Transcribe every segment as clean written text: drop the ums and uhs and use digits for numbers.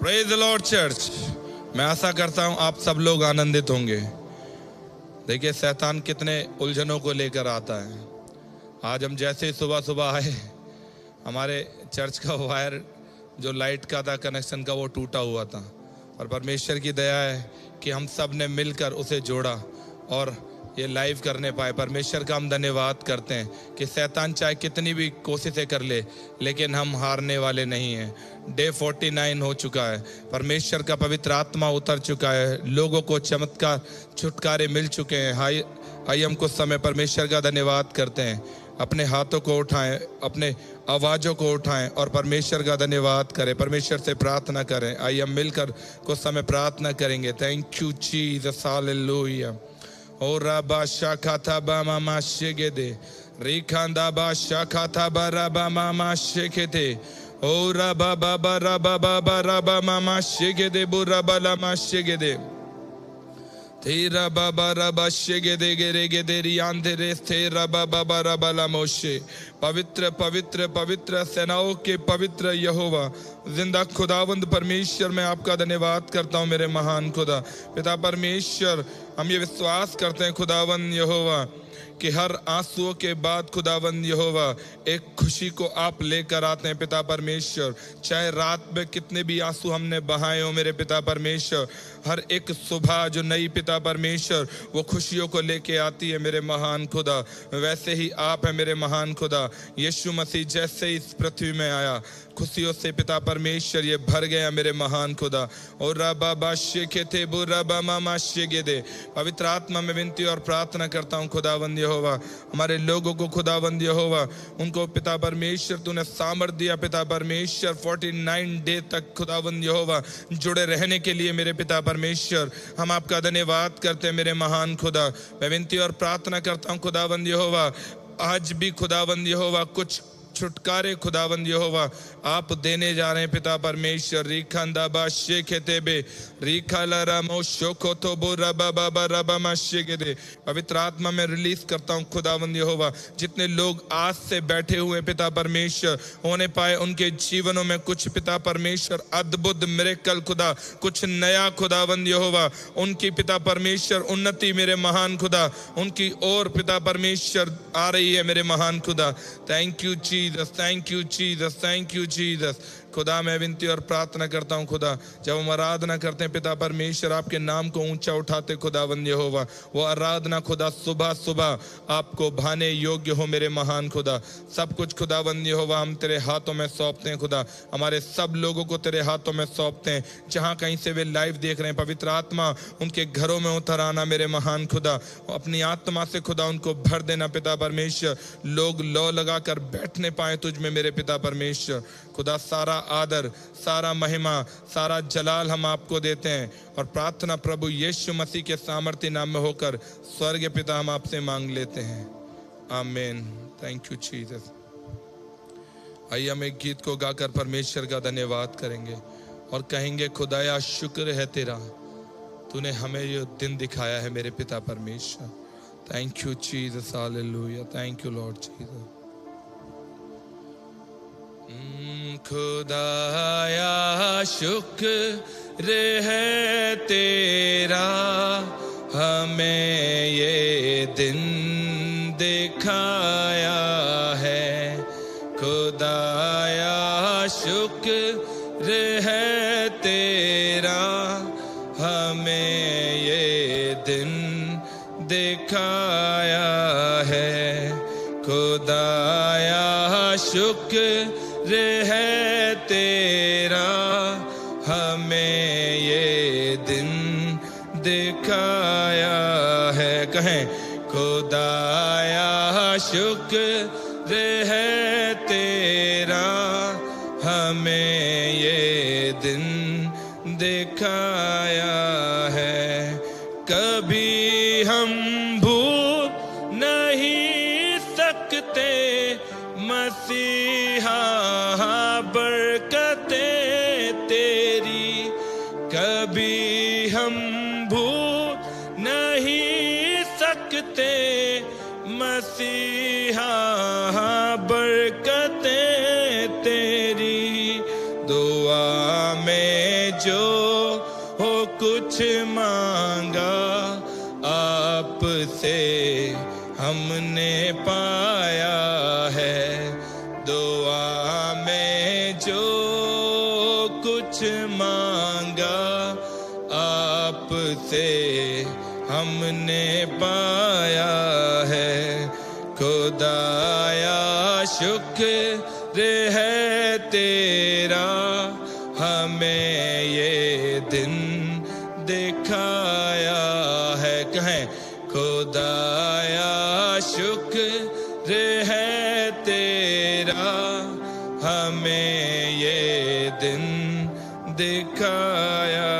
Praise the Lord church. मैं आशा करता हूं आप सब लोग आनंदित होंगे। देखिए शैतान कितने उलझनों को लेकर आता है। आज हम जैसे ही सुबह सुबह आए, हमारे चर्च का वायर जो लाइट का था कनेक्शन का, वो टूटा हुआ था, और परमेश्वर की दया है कि हम सब ने मिलकर उसे जोड़ा और ये लाइव करने पाए। परमेश्वर का हम धन्यवाद करते हैं कि शैतान चाहे कितनी भी कोशिशें कर ले, लेकिन हम हारने वाले नहीं हैं। डे 49 हो चुका है, परमेश्वर का पवित्र आत्मा उतर चुका है, लोगों को चमत्कार छुटकारे मिल चुके हैं। आइए हम कुछ समय परमेश्वर का धन्यवाद करते हैं। अपने हाथों को उठाएं, अपने आवाज़ों को उठाएं और परमेश्वर का धन्यवाद करें, परमेश्वर से प्रार्थना करें। आइए हम मिलकर कुछ समय प्रार्थना करेंगे। Thank you Jesus, hallelujah. ओ रबा शाखा बा मामा शेगेदे रिखांदा बा शाखा बा रबा मामा शेखेते ओ रबा बाबा रबा बाबा रबा मामा शेगेदे बुरा बला मा शेगेदे तेरा बाबा रबा शेगेदे गेरे गेदे रियांदे रेस तेरा बाबा रबा ला मोशे। पवित्र पवित्र पवित्र सेनाओं के पवित्र यहोवा जिंदा खुदावंद परमेश्वर, मैं आपका धन्यवाद करता हूँ मेरे महान खुदा पिता परमेश्वर। हम ये विश्वास करते हैं खुदावंद यहोवा कि हर आंसुओं के बाद खुदावंद यहोवा एक खुशी को आप लेकर आते हैं पिता परमेश्वर। चाहे रात में कितने भी आंसू हमने बहाए हो मेरे पिता परमेश्वर, हर एक सुबह जो नई पिता परमेश्वर वो खुशियों को लेके आती है मेरे महान खुदा। वैसे ही आप है मेरे महान खुदा। यीशु मसीह जैसे इस पृथ्वी में आया, खुशियों से पिता परमेश्वर ये भर गया मेरे महान खुदा। और रबा बा शेखे थे बु रबा मामा शेगे दे। पवित्र आत्मा में विनती और प्रार्थना करता हूँ खुदावंद यहोवा, हमारे लोगों को खुदावंद यहोवा, उनको पिता परमेश्वर तूने सामर्थ दिया पिता परमेश्वर 49 डे तक खुदावंद यहोवा जुड़े रहने के लिए मेरे पिता परमेश्वर। हम आपका धन्यवाद करते हैं मेरे महान खुदा। मैं विनती और प्रार्थना करता हूँ खुदावंद यहोवा, आज भी खुदावंद यहोवा कुछ छुटकारे खुदावंद यहोवा आप देने जा रहे हैं पिता परमेश्वर। रिखांदा बा शेखेते बे रिखाला रामो शोको तो बो रबा बाबा रबा मा शेखेते। पवित्र आत्मा में रिलीज करता हूँ खुदावंद यहोवा, जितने लोग आज से बैठे हुए पिता परमेश्वर होने पाए उनके जीवनों में कुछ पिता परमेश्वर अद्भुत मिरेकल खुदा, कुछ नया खुदावंद यहोवा, उनकी पिता परमेश्वर उन्नति मेरे महान खुदा उनकी और पिता परमेश्वर आ रही है मेरे महान खुदा। Thank you Jesus, thank you Jesus, thank you Jesus. खुदा मैं विनती और प्रार्थना करता हूँ खुदा, जब हम आराधना करते हैं पिता परमेश्वर आपके नाम को ऊंचा उठाते खुदावंद यहोवा, वो आराधना खुदा सुबह सुबह आपको भाने योग्य हो मेरे महान खुदा। सब कुछ खुदावंद यहोवा हम तेरे हाथों में सौंपते हैं खुदा, हमारे सब लोगों को तेरे हाथों में सौंपते हैं। जहाँ कहीं से वे लाइव देख रहे हैं पवित्र आत्मा उनके घरों में उतर आना मेरे महान खुदा, अपनी आत्मा से खुदा उनको भर देना पिता परमेश्वर। लोग लौ लगा कर बैठने पाए तुझ में मेरे पिता परमेश्वर खुदा। सारा आदर, सारा महिमा, सारा जलाल हम आपको देते हैं और प्रार्थना प्रभु यीशु मसीह के सामर्थ्य नाम में होकर स्वर्ग पिता हम आपसे मांग लेते हैं, आमीन। Thank you Jesus. आइए हम एक गीत को गाकर परमेश्वर का धन्यवाद करेंगे और कहेंगे खुदाया शुक्र है तेरा, तूने हमें ये दिन दिखाया है मेरे पिता परमेश्वर। Thank you Jesus, hallelujah. Thank you Lord Jesus. खुदाया शुक्र है तेरा, हमें ये दिन दिखाया है। खुदाया शुक्र है तेरा, हमें ये दिन दिखाया है। खुदाया शुक्र है तेरा, हमें ये दिन दिखाया है। कहें खुदाया शुक्र है तेरा, हमें ये दिन दिखाया है। कभी हम भूल नहीं सकते मसीहा बरकतें तेरी, कभी हम भूल नहीं सकते मसीहा बरकतें तेरी। दुआ में जो हो कुछ मांगा आपसे हमने पाया है। दुआ में जो कुछ मांगा आपसे हमने पाया है। खुदाया शुक्र है तेरा, हमें ये दिन दिखाया है। कहें खुदाया शुक्र है तेरा, हमें ये दिन दिखाया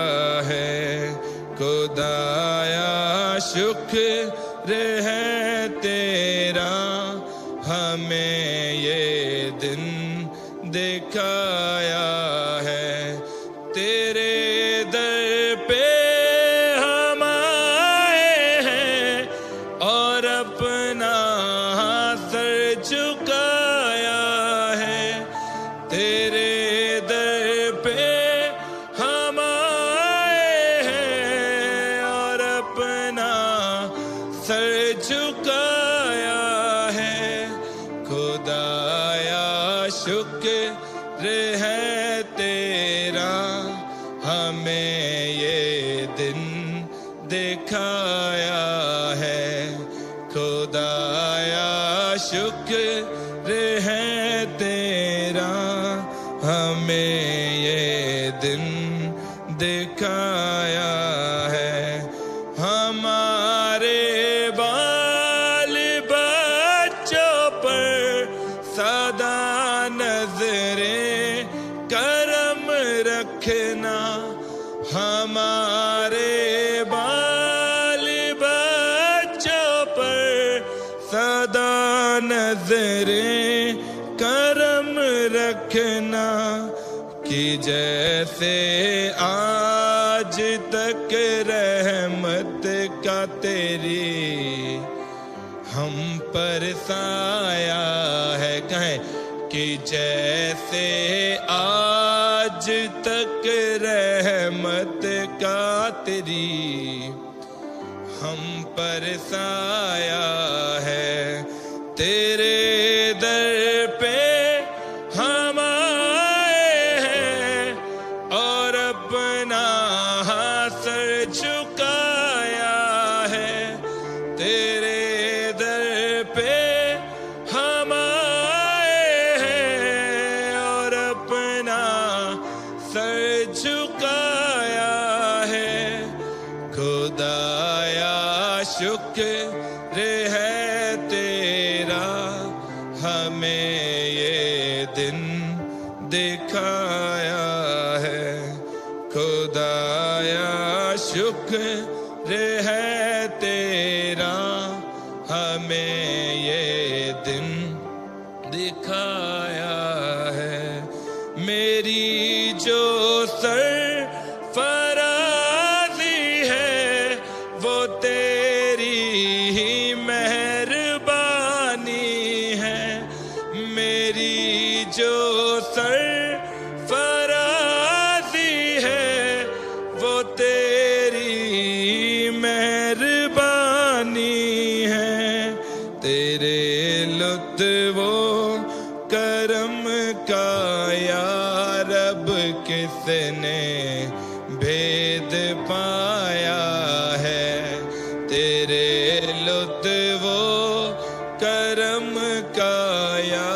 है। खुदाया शुक्र है तेरा, हमें ये दिन दिखाया है। तेरे दर पे हम आए हैं और अपना सर झुकाया है। तेरे दर पे हम आए हैं और अपना सर झुकाया है। खुदाया शुक्र है तेरा, हमें ये दिन दिखाया है। खुदाया शुक्र है तेरा, हमें ये दिन दिखाया है। हमारे बाल बच्चों पर सदा नजरें करम रखना। हमारे बाल बच्चों पर सदा नजरें करम रखना। कि जैसे आज तक रहमत का तेरी हम पर साया है। कहें कि जैसे आज तक रहमत का तेरी हम पर साया है। तेरे दर पे हम आए हैं और अपना सर झुकाया है। तेरे दर पे हम आए हैं और अपना सर झुकाया है। खुदाया शुक्र है तेरा, हमें ये दिन दिखाया है। खुदाया शुक्र है तेरा, हमें ये दिन दिखाया है। मेरी जो सरफराजी है वो तेरी ही मेहरबानी है। मेरी जो सरफराजी है वो तेरी मेहरबानी है। तेरे लुत्फ़ो करम का या रब किसने भेद पाया है। तेरे लुत्फ़ो करम का या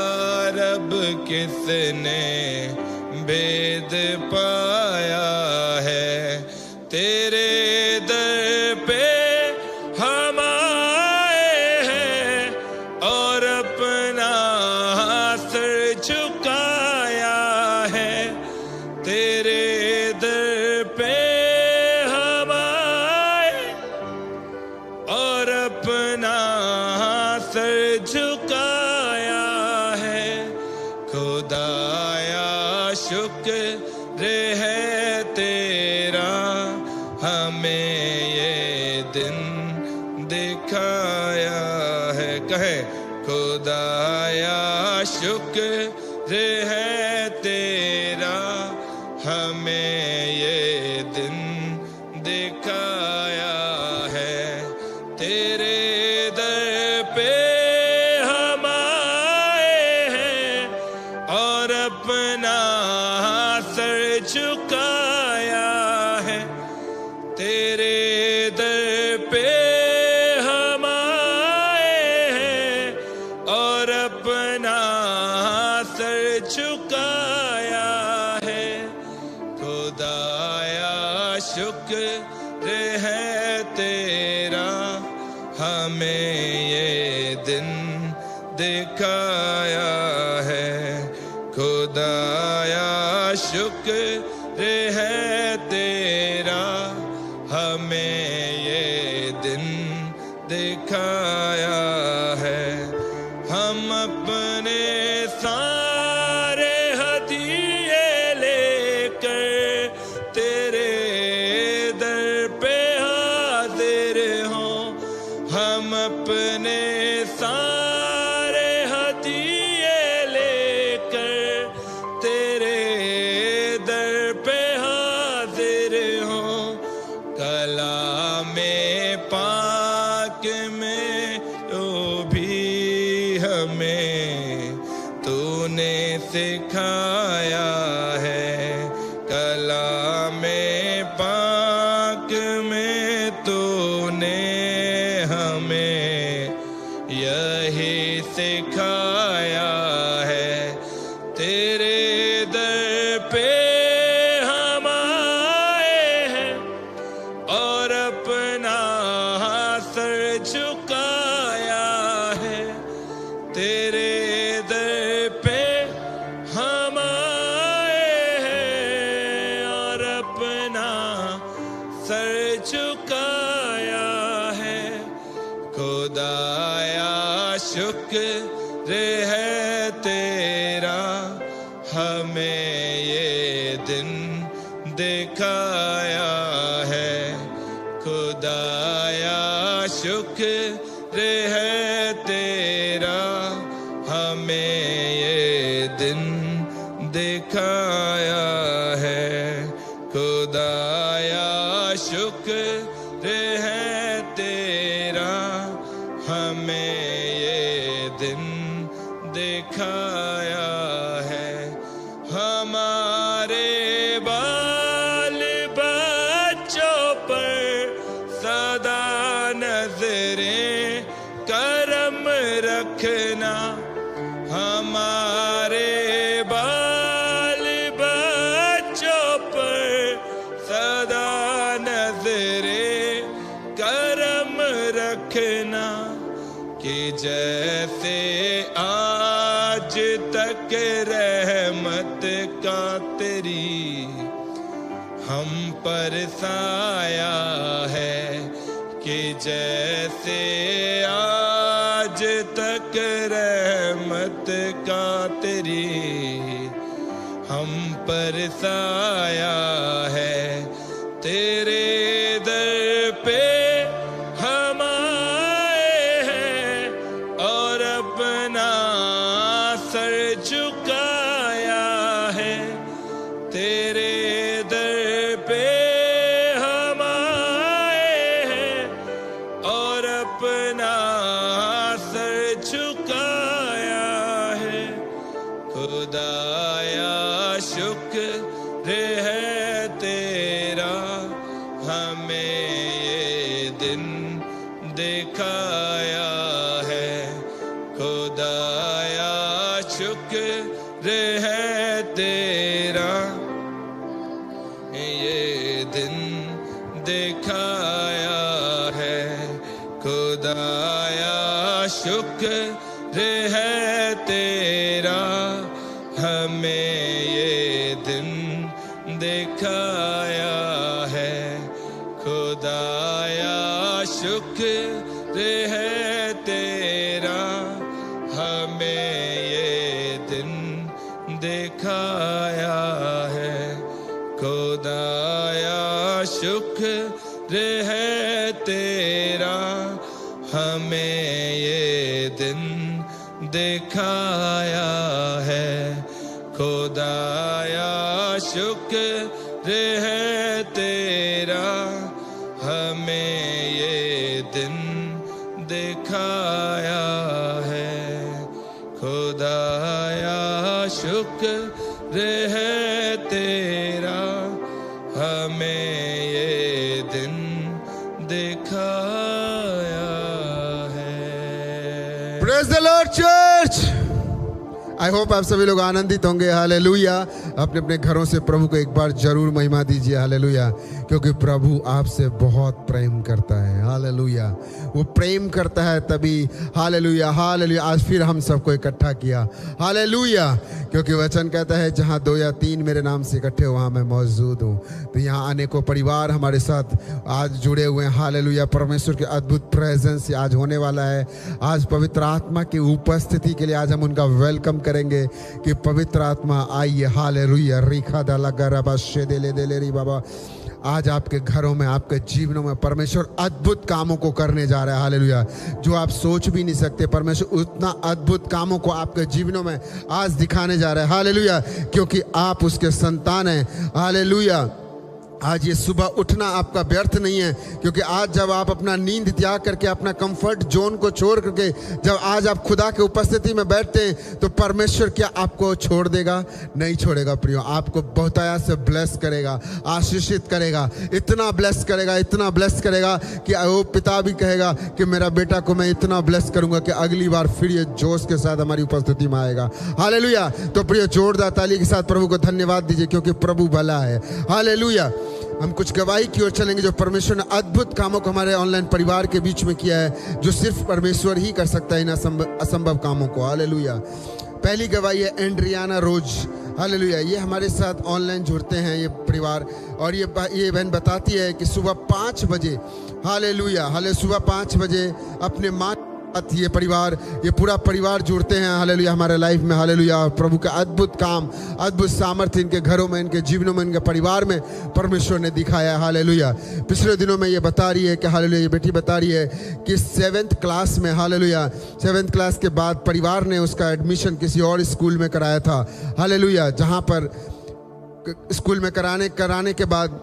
रब किसने भेद पाया है। तेरे दर पे हम आए हैं और अपना सर झुकाया है। तेरे दर पे हम आए और अपना सर झुकाया है। खुदाया शुक्र है तेरा, हमें ये दिन दिखाया है। कहे खुदाया शुक्र है तेरा, हम हमें ये दिन दिखाया है। तेरे दर पे हम आए हैं और अपना सर झुकाया है। तेरे दर पे हम आए हैं और अपना सर झुकाया है। खुदाया शुक्र है तेरा, हमें ये दिन दिखाया है। खुदाया शुक्र है तेरा, हमें ये दिन दिखाया है। हम अपने सारे हदिये लेकर तेरे दर पे हाजिर हों। हम अपने सारे हदिये लेकर तेरे दर पे हाजिर हों। कलामे पाक में जो भी हमें तूने सिखाया है। कलामे पाक में तूने हमें यही सिखाया है। तेरे दर पे हम आए हैं और अपना सर झुकाया है। तेरे दर पे हम आए हैं और अपना सर झुकाया है। खुदाया शुक्र है तेरा, हमें ये दिन दिखाया है। खुदाया शुक्र है तेरा, हमें ये दिन दिखाया है। खुदाया शुक्र है तेरा, हमें ये दिन दिखाया है। हमारे बाल बच्चों पर सदा नजरें करम रखना। हमारे बाल बच्चों पर सदा नजरें करम रखना। कि जैसे आज तक रहमत का तेरी हम पर साया है। कि जैसे आज तक रहमत का तेरी हम पर साया है। तेरे दर पे हम आए हैं और अपना सर झुकाया है। तेरे दर पे हम आए हैं और अपना सर झुकाया है। खुदाया शुक्र है तेरा, हमें ये दिन दिखाया है। खुदाया शुक्र है तेरा, ये दिन दिखाया है। खुदाया शुक्र है तेरा, हमें ये दिन दिखाया है। खुदाया शुक्र है तेरा, हमें ये दिन दिखाया है। खुदाया शुक्र है तेरा, हमें ये दिन दिखाया है। खुदाया शुक्र है तेरा, हमें ये दिन दिखाया है। खुदाया शुक्र है तेरा, हमें ये दिन दिखाया है। Praise the Lord church. I hope आप सभी लोग आनंदित होंगे। हालेलुया। अपने अपने घरों से प्रभु को एक बार जरूर महिमा दीजिए। हालेलुया। क्योंकि प्रभु आपसे बहुत प्रेम करता है। हालेलुया। वो प्रेम करता है तभी हालेलुया हालेलुया आज फिर हम सबको इकट्ठा किया। हालेलुया। क्योंकि वचन कहता है जहाँ 2 या 3 मेरे नाम से इकट्ठे हो वहाँ मैं मौजूद हूँ। तो यहाँ अनेकों परिवार हमारे साथ आज जुड़े हुए हैं। हालेलुया। परमेश्वर के अद्भुत प्रेजेंस आज होने वाला है। आज पवित्र आत्मा की उपस्थिति के लिए आज हम उनका वेलकम करेंगे कि पवित्र आत्मा आइए। हालेलुया। रिखा दाला गरबा शेदेले देले री बाबा। आज आपके घरों में, आपके जीवनों में परमेश्वर अद्भुत कामों को करने जा रहा है। हालेलुया। जो आप सोच भी नहीं सकते, परमेश्वर उतना अद्भुत कामों को आपके जीवनों में आज दिखाने जा रहा है। हालेलुया। क्योंकि आप उसके संतान हैं। हालेलुया। आज ये सुबह उठना आपका व्यर्थ नहीं है। क्योंकि आज जब आप अपना नींद त्याग करके, अपना कंफर्ट जोन को छोड़ करके जब आज आप खुदा के उपस्थिति में बैठते हैं तो परमेश्वर क्या आपको छोड़ देगा? नहीं छोड़ेगा प्रियो। आपको बहुतायत से ब्लेस करेगा, आशीषित करेगा, इतना ब्लेस करेगा, इतना ब्लेस करेगा कि वो पिता भी कहेगा कि मेरा बेटा को मैं इतना ब्लेस करूंगा कि अगली बार फिर ये जोश के साथ हमारी उपस्थिति में आएगा। हालेलुया। तो प्रियो जोरदार ताली के साथ प्रभु को धन्यवाद दीजिए क्योंकि प्रभु भला है। हालेलुया। हम कुछ गवाही की ओर चलेंगे जो परमेश्वर ने अद्भुत कामों को हमारे ऑनलाइन परिवार के बीच में किया है, जो सिर्फ परमेश्वर ही कर सकता है इन असंभव कामों को। हालेलुया। पहली गवाही है एंड्रियाना रोज। हालेलुया। ये हमारे साथ ऑनलाइन जुड़ते हैं ये परिवार, और ये बहन बताती है कि सुबह 5 बजे हालेलुया सुबह 5 बजे अपने माँ ये परिवार, ये पूरा परिवार जुड़ते हैं हालेलुया हमारे लाइफ में। हालेलुया। प्रभु का अद्भुत काम, अद्भुत सामर्थ्य इनके घरों में, इनके जीवनों में, इनके परिवार में परमेश्वर ने दिखाया। हालेलुया। पिछले दिनों में ये बता रही है कि हालेलुया, ये बेटी बता रही है कि 7th क्लास में हालेलुया 7th क्लास के बाद परिवार ने उसका एडमिशन किसी और स्कूल में कराया था। हालेलुया। जहाँ पर स्कूल में कराने के बाद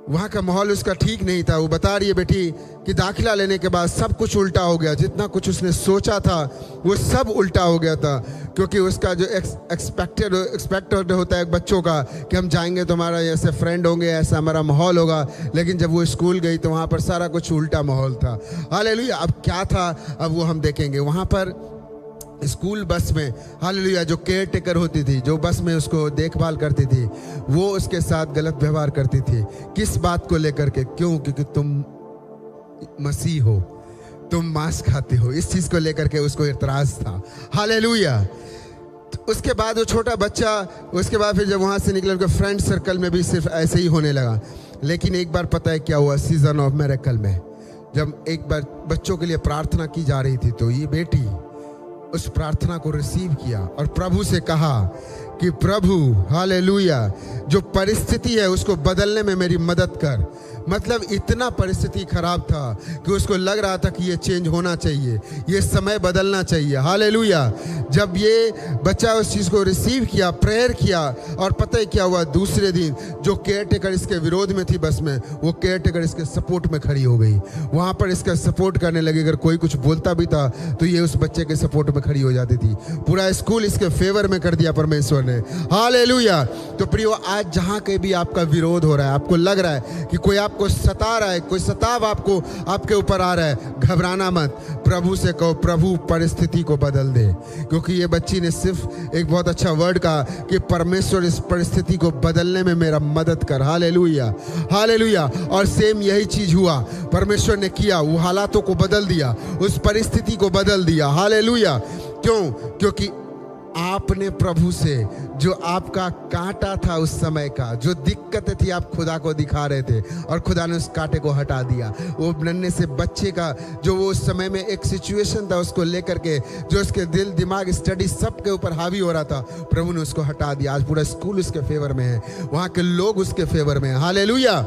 वहाँ का माहौल उसका ठीक नहीं था। वो बता रही है बेटी कि दाखिला लेने के बाद सब कुछ उल्टा हो गया। जितना कुछ उसने सोचा था वो सब उल्टा हो गया था। क्योंकि उसका जो एक्सपेक्टेड होता है बच्चों का कि हम जाएंगे तो हमारा ऐसे फ्रेंड होंगे, ऐसा हमारा माहौल होगा, लेकिन जब वो स्कूल गई तो वहाँ पर सारा कुछ उल्टा माहौल था। हालेलुया। अब क्या था अब वो हम देखेंगे। वहाँ पर स्कूल बस में हालेलुया जो केयर टेकर होती थी, जो बस में उसको देखभाल करती थी, वो उसके साथ गलत व्यवहार करती थी। किस बात को लेकर के? क्यों? क्योंकि तुम मसीह हो, तुम मांस खाते हो। इस चीज को लेकर के उसको इतराज था। हालेलुया। उसके बाद वो छोटा बच्चा, उसके बाद फिर जब वहां से निकले उनके फ्रेंड सर्कल में भी सिर्फ ऐसे ही होने लगा। लेकिन एक बार पता है क्या हुआ? सीजन ऑफ मिरेकल में जब एक बार बच्चों के लिए प्रार्थना की जा रही थी तो ये बेटी उस प्रार्थना को रिसीव किया और प्रभु से कहा कि प्रभु हालेलुया जो परिस्थिति है उसको बदलने में मेरी मदद कर। मतलब इतना परिस्थिति खराब था कि उसको लग रहा था कि ये चेंज होना चाहिए, ये समय बदलना चाहिए। हालेलुया। जब ये बच्चा उस चीज़ को रिसीव किया, प्रेयर किया, और पता है क्या हुआ? दूसरे दिन जो केयर टेकर इसके विरोध में थी बस में, वो केयर टेकर इसके सपोर्ट में खड़ी हो गई। वहाँ पर इसका सपोर्ट करने लगी। अगर कोई कुछ बोलता भी था तो ये उस बच्चे के सपोर्ट में खड़ी हो जाती थी। पूरा स्कूल इसके फेवर में कर दिया परमेश्वर ने। हालेलुया। तो प्रियो आज जहाँ कहीं भी आपका विरोध हो रहा है, आपको लग रहा है कि कोई आपको सता रहा है, कोई सताव आपको आपके ऊपर आ रहा है, घबराना मत। प्रभु से कहो प्रभु परिस्थिति को बदल दे। क्योंकि ये बच्ची ने सिर्फ एक बहुत अच्छा वर्ड कहा कि परमेश्वर इस परिस्थिति को बदलने में मेरा मदद कर। Hallelujah hallelujah. और सेम यही चीज हुआ, परमेश्वर ने किया, वो हालातों को बदल दिया, उस परिस्थिति को बदल दिया। हालेलुया। क्यों? क्योंकि आपने प्रभु से जो आपका कांटा था उस समय का, जो दिक्कतें थी, आप खुदा को दिखा रहे थे और खुदा ने उस कांटे को हटा दिया। वो नन्हे से बच्चे का जो वो उस समय में एक सिचुएशन था उसको लेकर के, जो उसके दिल दिमाग स्टडी सब के ऊपर हावी हो रहा था, प्रभु ने उसको हटा दिया। आज पूरा स्कूल उसके फेवर में है, वहाँ के लोग उसके फेवर में है। हालेलुया।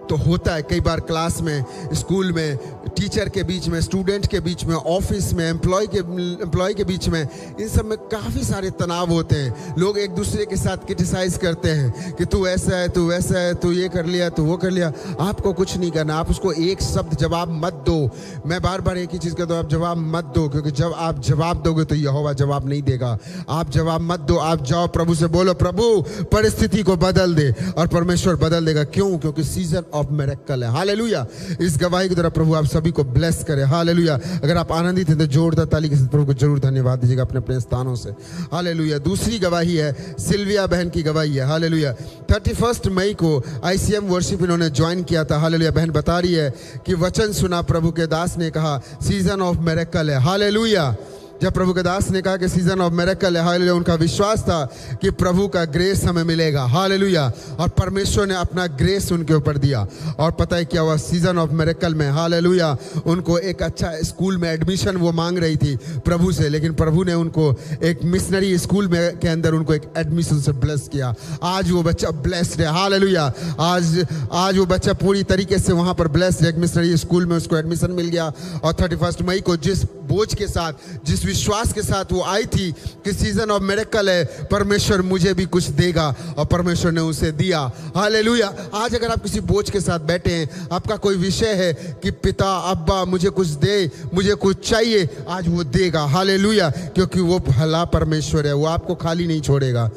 तो होता है कई बार क्लास में, स्कूल में टीचर के बीच में, स्टूडेंट के बीच में, ऑफिस में, एम्प्लॉय के बीच में, इन सब में काफ़ी सारे तनाव होते हैं। लोग एक दूसरे के साथ क्रिटिसाइज करते हैं कि तू ऐसा है, तू वैसा है, तू ये कर लिया, तू वो कर लिया। आपको कुछ नहीं करना, आप उसको एक शब्द जवाब मत दो। मैं बार बार एक ही चीज़ कहता हूँ, आप जवाब मत दो, क्योंकि जब आप जवाब दोगे तो यहोवा जवाब नहीं देगा। आप जवाब मत दो, आप जाओ प्रभु से बोलो, प्रभु परिस्थिति को बदल दे, और परमेश्वर बदल देगा। क्यों? क्योंकि सीजन ऑफ मिरेकल है। हालेलुया। इस गवाही की तरह प्रभु आप सभी को ब्लेस करे। हालेलुया। अगर आप आनंदित हैं तो जोरदार ताली के साथ प्रभु को जरूर धन्यवाद दीजिएगा अपने अपने स्थानों से। हालेलुया। दूसरी गवाही है सिल्विया बहन की गवाही है। हालेलुया। 31 मई को ICM वर्शिप इन्होंने ज्वाइन किया था। हालेलुया। बहन बता रही है कि वचन सुना, प्रभु के दास ने कहा सीजन ऑफ मिरेकल है। हालेलुया। जब प्रभु के दास ने कहा कि सीजन ऑफ मिरेकल है, हालेलुया, उनका विश्वास था कि प्रभु का ग्रेस हमें मिलेगा। हालेलुया। और परमेश्वर ने अपना ग्रेस उनके ऊपर दिया। और पता है क्या हुआ? सीजन ऑफ मिरेकल में, हालेलुया, उनको एक अच्छा स्कूल में एडमिशन वो मांग रही थी प्रभु से, लेकिन प्रभु ने उनको एक मिशनरी स्कूल में के अंदर उनको एक एडमिशन से ब्लेस किया। आज वो बच्चा ब्लेस्ड है। हालेलुया। आज वो बच्चा पूरी तरीके से वहाँ पर ब्लेस्ड है। एक मिशनरी स्कूल में उसको एडमिशन मिल गया। और 31 मई को जिस बोझ के साथ, जिस विश्वास के साथ वो आई थी कि सीजन ऑफ मिरेकल है, परमेश्वर मुझे भी कुछ देगा, और परमेश्वर ने उसे दिया। हालेलुया। आज अगर आप किसी बोझ के साथ बैठे हैं, आपका कोई विषय है कि पिता अब्बा मुझे कुछ दे, मुझे कुछ चाहिए, आज वो देगा। हालेलुया। क्योंकि वो भला परमेश्वर है, वो आपको खाली नहीं छोड़ेगा।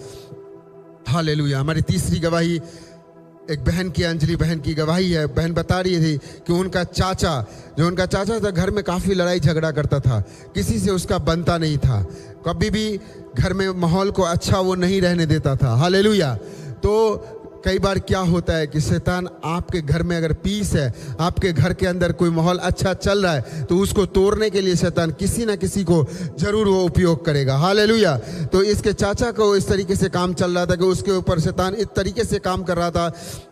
हालेलुया। हमारी तीसरी गवाही एक बहन की, अंजलि बहन की गवाही है। बहन बता रही थी कि उनका चाचा था, घर में काफ़ी लड़ाई झगड़ा करता था, किसी से उसका बनता नहीं था, कभी भी घर में माहौल को अच्छा वो नहीं रहने देता था। हालेलुया। तो कई बार क्या होता है कि शैतान आपके घर में अगर पीस है, आपके घर के अंदर कोई माहौल अच्छा चल रहा है, तो उसको तोड़ने के लिए शैतान किसी ना किसी को जरूर वो उपयोग करेगा। हालेलुया। तो इसके चाचा को इस तरीके से काम चल रहा था कि उसके ऊपर शैतान इस तरीके से काम कर रहा था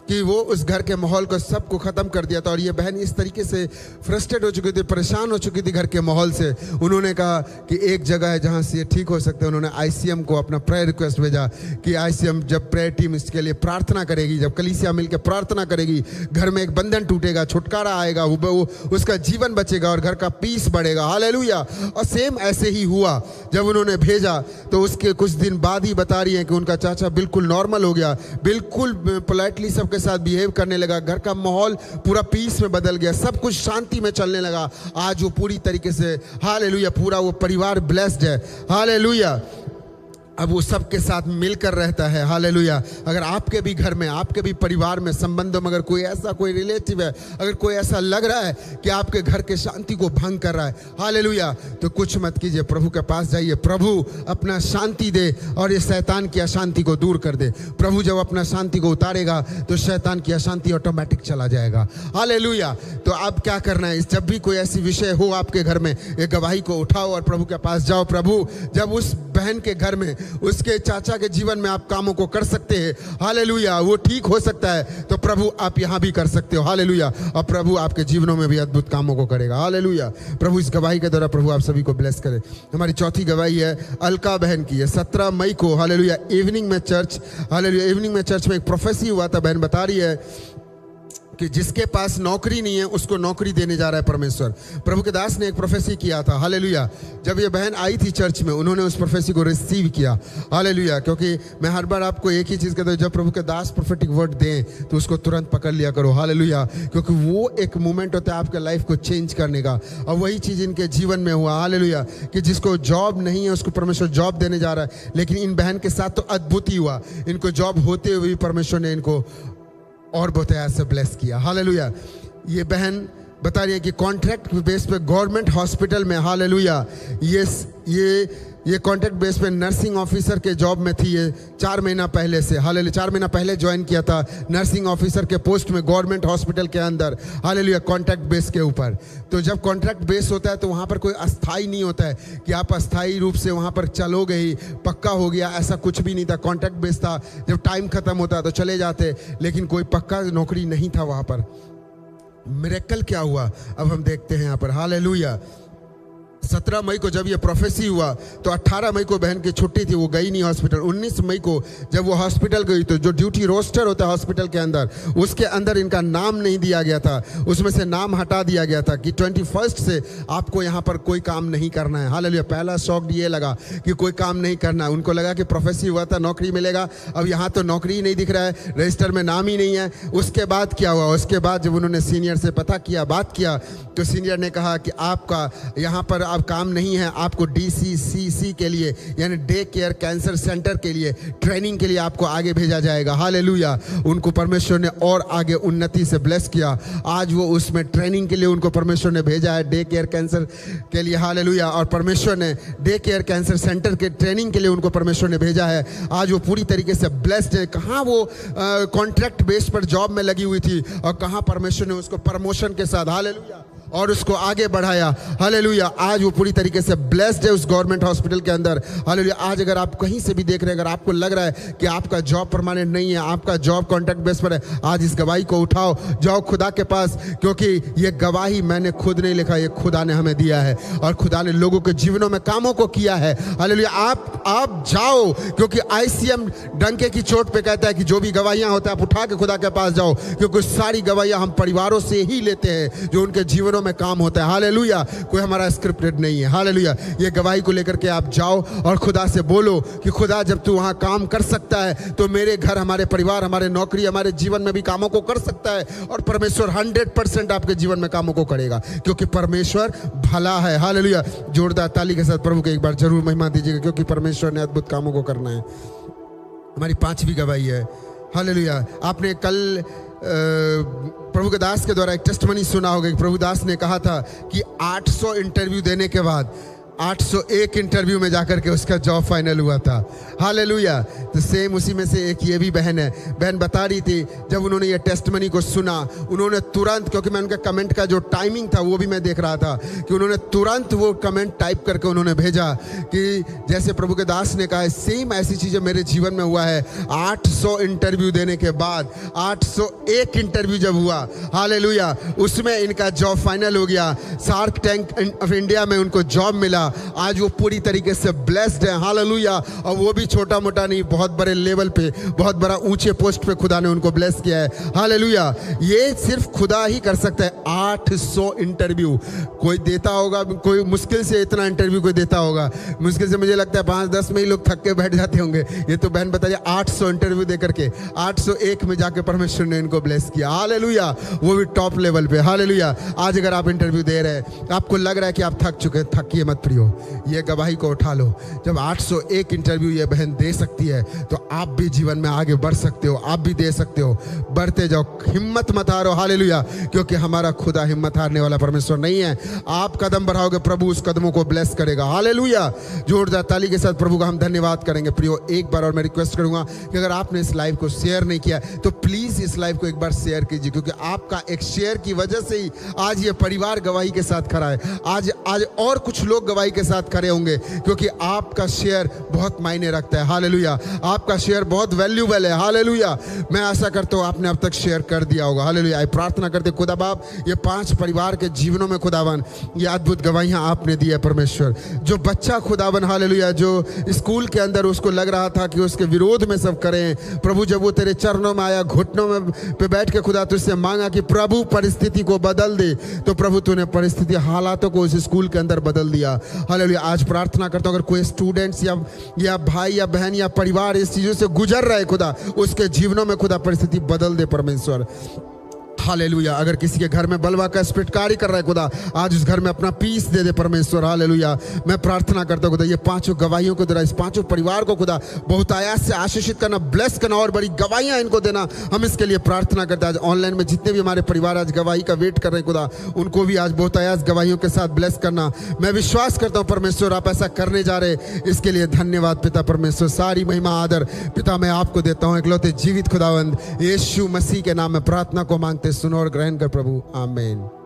कि वो उस घर के माहौल को सबको ख़त्म कर दिया था। और ये बहन इस तरीके से फ्रस्ट्रेट हो चुकी थी, परेशान हो चुकी थी घर के माहौल से। उन्होंने कहा कि एक जगह है जहाँ से ये ठीक हो सकते हैं। उन्होंने ICM को अपना प्रेयर रिक्वेस्ट भेजा कि ICM जब प्रेयर टीम इसके लिए प्रार्थना करेगी, जब कलीसिया मिलकर प्रार्थना करेगी, घर में एक बंधन टूटेगा, छुटकारा आएगा, वो उसका जीवन बचेगा और घर का पीस बढ़ेगा। हालेलुया। और सेम ऐसे ही हुआ। जब उन्होंने भेजा तो उसके कुछ दिन बाद ही बता रही है कि उनका चाचा बिल्कुल नॉर्मल हो गया, बिल्कुल पोलाइटली सबके साथ बिहेव करने लगा, घर का माहौल पूरा पीस में बदल गया, सब कुछ शांति में चलने लगा। आज वो पूरी तरीके से, हालेलुया, पूरा वो परिवार ब्लेस्ड है। हालेलुया। अब वो सबके साथ मिलकर रहता है। हालेलुया। अगर आपके भी घर में, आपके भी परिवार में, संबंधों में अगर कोई ऐसा कोई रिलेटिव है, अगर कोई ऐसा लग रहा है कि आपके घर के शांति को भंग कर रहा है, हालेलुया, तो कुछ मत कीजिए, प्रभु के पास जाइए। प्रभु अपना शांति दे और ये शैतान की अशांति को दूर कर दे। प्रभु जब अपना शांति को उतारेगा तो शैतान की अशांति ऑटोमेटिक चला जाएगा। हालेलुया। तो अब क्या करना है? जब भी कोई ऐसी विषय हो आपके घर में, एक गवाही को उठाओ और प्रभु के पास जाओ। प्रभु जब उस बहन के घर में, उसके चाचा के जीवन में आप कामों को कर सकते हैं, हालेलुया, वो ठीक हो सकता है, तो प्रभु आप यहां भी कर सकते हो। हालेलुया। और प्रभु आपके जीवनों में भी अद्भुत कामों को करेगा। हालेलुया। प्रभु इस गवाही के द्वारा प्रभु आप सभी को ब्लेस करे। हमारी चौथी गवाही है अलका बहन की है। 17 मई को, हालेलुया, इवनिंग में चर्च में एक प्रोफेसी हुआ था। बहन बता रही है कि जिसके पास नौकरी नहीं है उसको नौकरी देने जा रहा है परमेश्वर। प्रभु के दास ने एक प्रोफेसी किया था। हालेलुया। जब ये बहन आई थी चर्च में, उन्होंने उस प्रोफेसी को रिसीव किया। हालेलुया। क्योंकि मैं हर बार आपको एक ही चीज़ कहता हूँ, जब प्रभु के दास प्रोफेटिक वर्ड दें तो उसको तुरंत पकड़ लिया करो। हालेलुया। क्योंकि वो एक मोमेंट होता है आपके लाइफ को चेंज करने का। और वही चीज़ इनके जीवन में हुआ। हालेलुया। कि जिसको जॉब नहीं है उसको परमेश्वर जॉब देने जा रहा है। लेकिन इन बहन के साथ तो अद्भुत ही हुआ। इनको जॉब होते हुए भी परमेश्वर ने इनको और बहुत ऐसे ब्लेस किया। हालेलुया। ये बहन बता रही है कि कॉन्ट्रैक्ट बेस पे गवर्नमेंट हॉस्पिटल में, हालेलुया, ये कॉन्ट्रैक्ट बेस पे नर्सिंग ऑफिसर के जॉब में थी ये 4 महीना पहले से। हालेलुया। 4 महीना पहले ज्वाइन किया था नर्सिंग ऑफिसर के पोस्ट में गवर्नमेंट हॉस्पिटल के अंदर। हालेलुया। कॉन्ट्रैक्ट बेस के ऊपर। तो जब कॉन्ट्रैक्ट बेस होता है तो वहाँ पर कोई अस्थाई नहीं होता है कि आप अस्थाई रूप से वहाँ पर चलोगे ही, पक्का हो गया, ऐसा कुछ भी नहीं था। कॉन्ट्रैक्ट बेस था। जब टाइम खत्म होता तो चले जाते, लेकिन कोई पक्का नौकरी नहीं था वहाँ पर। मिरेकल क्या हुआ अब हम देखते हैं यहाँ पर। हालेलुया। 17 मई को जब ये प्रोफेसी हुआ तो 18 मई को बहन की छुट्टी थी, वो गई नहीं हॉस्पिटल। 19 मई को जब वो हॉस्पिटल गई तो जो ड्यूटी रोस्टर होता है हॉस्पिटल के अंदर, उसके अंदर इनका नाम नहीं दिया गया था, उसमें से नाम हटा दिया गया था कि 21 से आपको यहाँ पर कोई काम नहीं करना है। हालेलुया। पहला शौक ये लगा कि कोई काम नहीं करना है। उनको लगा कि प्रोफेसी हुआ था, नौकरी मिलेगा, अब यहाँ तो नौकरी ही नहीं दिख रहा है, रजिस्टर में नाम ही नहीं है। उसके बाद क्या हुआ? उसके बाद जब उन्होंने सीनियर से पता किया, बात किया, तो सीनियर ने कहा कि आपका यहाँ पर अब काम नहीं है, आपको DCCC के लिए यानी डे केयर कैंसर सेंटर के लिए ट्रेनिंग के लिए आपको आगे भेजा जाएगा। हालेलुया। उनको परमेश्वर ने और आगे उन्नति से ब्लेस किया। आज वो उसमें ट्रेनिंग के लिए उनको परमेश्वर ने भेजा है, डे केयर कैंसर के लिए। हालेलुया। और परमेश्वर ने डे केयर कैंसर सेंटर के ट्रेनिंग के लिए उनको परमेश्वर ने भेजा है। आज वो पूरी तरीके से ब्लेस्ड है। कहाँ वो कॉन्ट्रैक्ट बेस पर जॉब में लगी हुई थी और कहाँ परमेश्वर ने उसको प्रमोशन के साथ, हालेलुया, और उसको आगे बढ़ाया। हालेलुया। आज वो पूरी तरीके से ब्लेस्ड है उस गवर्नमेंट हॉस्पिटल के अंदर। हालेलुया। आज अगर आप कहीं से भी देख रहे हैं, अगर आपको लग रहा है कि आपका जॉब परमानेंट नहीं है, आपका जॉब कॉन्ट्रैक्ट बेस पर है, आज इस गवाही को उठाओ, जाओ खुदा के पास, क्योंकि ये गवाही मैंने खुद नहीं लिखा, ये खुदा ने हमें दिया है और खुदा ने लोगों के जीवनों में कामों को किया है। हालेलुया। आप जाओ, क्योंकि ICM डंके की चोट पे कहता है कि जो भी गवाहियां होता है आप उठा के खुदा के पास जाओ, क्योंकि सारी गवाहियां हम परिवारों से ही लेते हैं जो उनके जीवनों में काम होता है। हालेलुया। कोई हमारा स्क्रिप्टेड नहीं है। हालेलुया। ये गवाही को लेकर के आप जाओ और खुदा से बोलो कि खुदा जब तू वहां काम कर सकता है तो मेरे घर, हमारे परिवार, हमारे नौकरी, हमारे जीवन में भी कामों को कर सकता है। और परमेश्वर 100% आपके जीवन में कामों को करेगा, क्योंकि परमेश्वर भला है। हालेलुया। जोरदार ताली के साथ प्रभु को एक बार जरूर महिमा दीजिएगा, क्योंकि परमेश्वर ने अद्भुत कामों को करना है। हमारी 5वीं गवाही है। हालेलुया। आपने कल प्रभु के दास के द्वारा एक टेस्टमनी सुना होगा कि प्रभु दास ने कहा था कि 800 इंटरव्यू देने के बाद 801 इंटरव्यू में जाकर के उसका जॉब फाइनल हुआ था। हालेलुया। तो सेम उसी में से एक ये भी बहन है। बहन बता रही थी जब उन्होंने ये टेस्टमनी को सुना, उन्होंने तुरंत, क्योंकि मैं उनका कमेंट का जो टाइमिंग था वो भी मैं देख रहा था, कि उन्होंने तुरंत वो कमेंट टाइप करके उन्होंने भेजा कि जैसे प्रभु के दास ने कहा, सेम ऐसी चीज़ें मेरे जीवन में हुआ है। 800 इंटरव्यू देने के बाद 801 इंटरव्यू जब हुआ, हालेलुया, उसमें इनका जॉब फाइनल हो गया। शार्क टैंक ऑफ इंडिया में उनको जॉब मिला। आज वो पूरी तरीके से ब्लेस्ड है। हालेलुया। और वो भी छोटा मोटा नहीं, बहुत बड़े लेवल पे, बहुत बड़ा ऊंचे पोस्ट पे खुदा ने उनको ब्लेस किया है। हालेलुया। ये सिर्फ खुदा ही कर सकता है। 800 इंटरव्यू कोई देता होगा, कोई मुश्किल से इतना इंटरव्यू कोई देता होगा, मुश्किल से मुझे लगता है 5-10 में ही लोग थक के बैठ जाते होंगे। ये तो बहन बताइए 800 इंटरव्यू दे करके 801 में जाके परमेश्वर ने इनको ब्लेस किया। हालेलुया। वो भी टॉप लेवल पे। हालेलुया। आज अगर आप इंटरव्यू दे रहे हैं, आपको लग रहा है कि आप थक चुके हैं, थकिए मत प्रियो, ये गवाही को उठा लो। जब 801 इंटरव्यू ये बहन दे सकती है तो आप भी जीवन में आगे बढ़ सकते हो, आप भी दे सकते हो। बढ़ते जाओ, हिम्मत मत हारो। हालेलुया। क्योंकि हमारा खुदा हिम्मत हारने वाला परमेश्वर नहीं है। आप कदम बढ़ाओगे, प्रभु उस कदमों को ब्लेस करेगा। हालेलुया। जोरदार ताली के साथ प्रभु का हम धन्यवाद करेंगे। प्रियो, एक बार और मैं रिक्वेस्ट करूंगा कि अगर आपने इस लाइव को शेयर नहीं किया तो प्लीज इस लाइव को एक बार शेयर कीजिए, क्योंकि आपका एक शेयर की वजह से ही आज ये परिवार गवाही के साथ खड़ा है। आज और कुछ लोग गवाही के साथ खड़े होंगे, क्योंकि आपका शेयर बहुत मायने रखता है। हालेलुया। आपका शेयर बहुत वैल्यूबल है। हालेलुया। मैं आशा करता हूँ आपने अब तक शेयर कर दिया होगा। हालेलुया। प्रार्थना करते खुदा बाप, ये 5 परिवार के जीवनों में खुदावन ये अद्भुत गवाहियां आपने दी है परमेश्वर। जो बच्चा खुदावन, हालेलुया, जो स्कूल के अंदर उसको लग रहा था कि उसके विरोध में सब करें, प्रभु जब वो तेरे चरणों में आया, घुटनों में पे बैठ के खुदा तुझसे मांगा कि प्रभु परिस्थिति को बदल दे, तो प्रभु तूने परिस्थिति, हालातों को उस स्कूल के अंदर बदल दिया। हालेलुया। आज प्रार्थना करता हूं अगर कोई स्टूडेंट्स या भाई या बहन या परिवार इस चीजों से गुजर रहा है, खुदा उसके जीवनों में खुदा परिस्थिति बदल दे परमेश्वर। हालेलुया। अगर किसी के घर में बलवा का स्पिरिट कार्य कर रहा है, खुदा आज उस घर में अपना पीस दे दे परमेश्वर। हालेलुया। मैं प्रार्थना करता हूं खुदा ये 5 गवाहियों को द्वारा, इस 5 परिवार को खुदा बहुत आयास से आशीषित करना, ब्लेस करना और बड़ी गवाहियां इनको देना, हम इसके लिए प्रार्थना करते हैं। आज ऑनलाइन में जितने भी हमारे परिवार आज गवाही का वेट कर रहे हैं, खुदा उनको भी आज बहुत आयास गवाहियों के साथ ब्लेस करना। मैं विश्वास करता हूँ परमेश्वर आप ऐसा करने जा रहे, इसके लिए धन्यवाद पिता परमेश्वर। सारी महिमा आदर पिता मैं आपको देता हूँ, इकलौते जीवित खुदावंद यीशु मसीह के नाम में प्रार्थना को मांगते सुनो और ग्रहण कर प्रभु। आमीन।